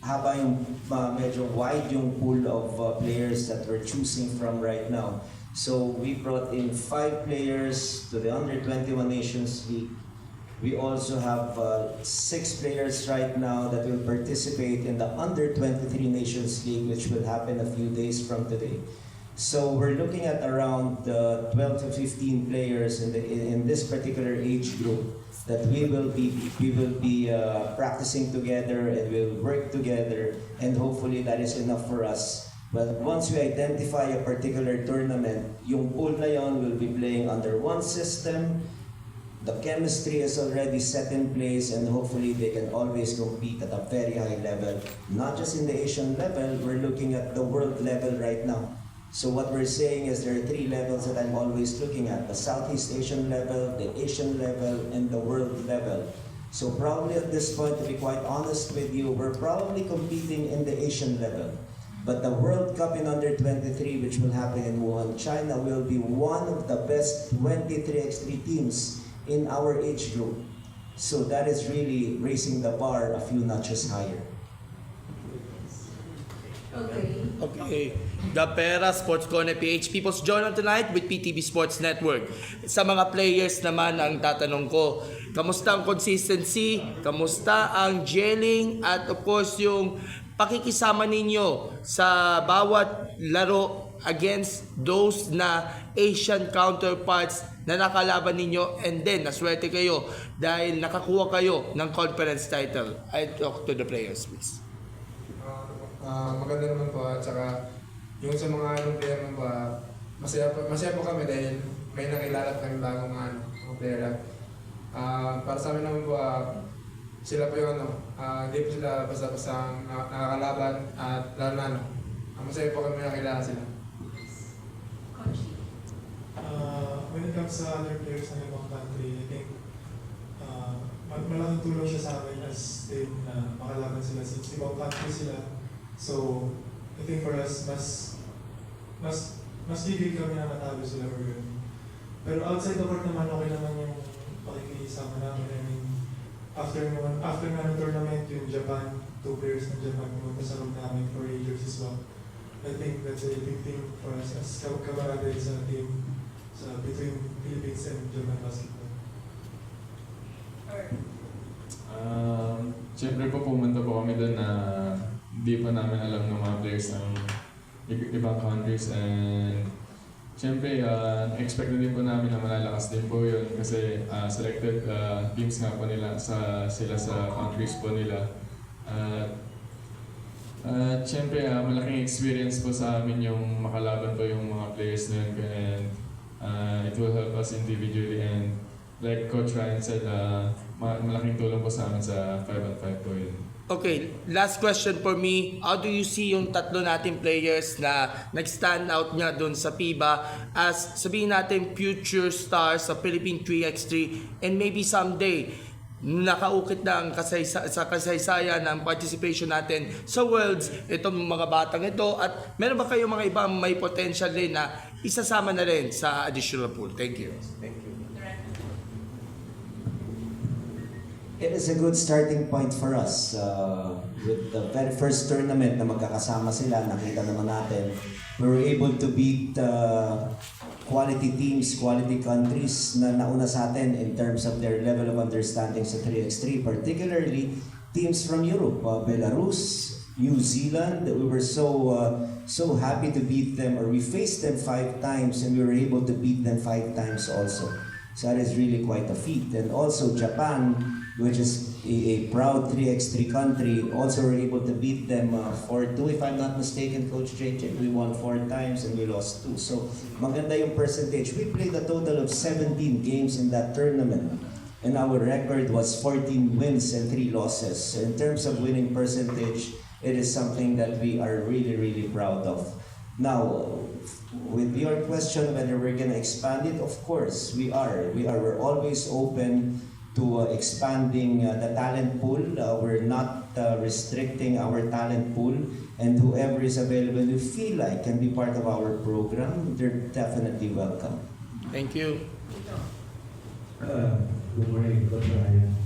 haba yung medyo wide yung pool of players that we're choosing from right now. So we brought in 5 players to the Under 21 Nations League. We also have 6 players right now that will participate in the Under 23 Nations League, which will happen a few days from today. So we're looking at around 12 to 15 players in this particular age group that we will be practicing together and we'll work together, and hopefully that is enough for us. But once we identify a particular tournament, yung pool na yon will be playing under one system. The chemistry is already set in place, and hopefully they can always compete at a very high level. Not just in the Asian level, we're looking at the world level right now. So what we're saying is there are 3 levels that I'm always looking at: the Southeast Asian level, the Asian level, and the world level. So probably at this point, to be quite honest with you, we're probably competing in the Asian level. But the World Cup in Under 23, which will happen in Wuhan, China, will be one of the best 23x3 teams in our age group. So that is really raising the bar a few notches higher. Okay. The Pera Sports Corner PH People's Journal tonight with PTV Sports Network. Sa mga players naman ang tatanong ko, kamusta ang consistency, kamusta ang gelling, at of course yung pakikisama ninyo sa bawat laro against those na Asian counterparts na nakalaban ninyo, and then naswerte kayo dahil nakakuha kayo ng conference title. I talk to the players, please. Maganda naman po, at saka yung sa mga player naman po, masaya po kami dahil may nakilala po kami bagong mga player. Para sa amin naman po, sila po yung hindi po sila basta-basta nakakalaban, at lalo na masaya po kami nakilala sila. When it comes sa other players ng ibang country, I think malaking tulong siya sa amin as team na makalaban sila since ibang country sila. So, I think for us, mas gigil kami na matalo sila or yun. Pero outside the court naman, okay naman yung pakikisama namin. I mean, after nga ng tournament, yung Japan, 2 players ng Japan pumunta sa room namin for Rangers as well. I think that's a big thing for us as kamarada sa team between Philippines and Japan basketball. Siyempre po pumunta po kami doon na hindi pa namin alam ng mga players ng ibang countries, and siyempre expect na din po namin na malalakas din po yun kasi selected teams nga po nila sila sa countries po nila. At siyempre malaking experience po sa amin yung makalaban po yung mga players na yun, and it will help us individually, and like Coach Ryan said, malaking tulong po sa amin sa 5-on-5 po yun. Okay, last question for me. How do you see yung tatlo nating players na nag-stand out nga doon sa FIBA as sabihin natin future stars sa Philippine 3x3, and maybe someday nakaukit na ang kasaysayan ng participation natin sa Worlds itong mga batang ito, at meron ba kayong mga ibang may potential din na isasama na rin sa additional pool? Thank you. Thank you. It is a good starting point for us. With the very first tournament na magkakasama sila, nakita naman natin, we were able to beat quality teams, quality countries na nauna sa atin in terms of their level of understanding sa 3x3, particularly teams from Europe, Belarus, New Zealand. We were so happy to beat them, or we faced them 5 times and we were able to beat them 5 times also. So that is really quite a feat. And also Japan, which is a proud 3x3 country, also were able to beat them 4-2, if I'm not mistaken, Coach JJ. We won 4 times and we lost 2. So maganda yung percentage. We played a total of 17 games in that tournament, and our record was 14 wins and 3 losses. So in terms of winning percentage, it is something that we are really, really proud of. Now, with your question whether we're gonna expand it, of course we are. We're always open to expanding the talent pool. We're not restricting our talent pool, and whoever is available who feel like can be part of our program, they're definitely welcome. Thank you. Good morning, Coach Ryan.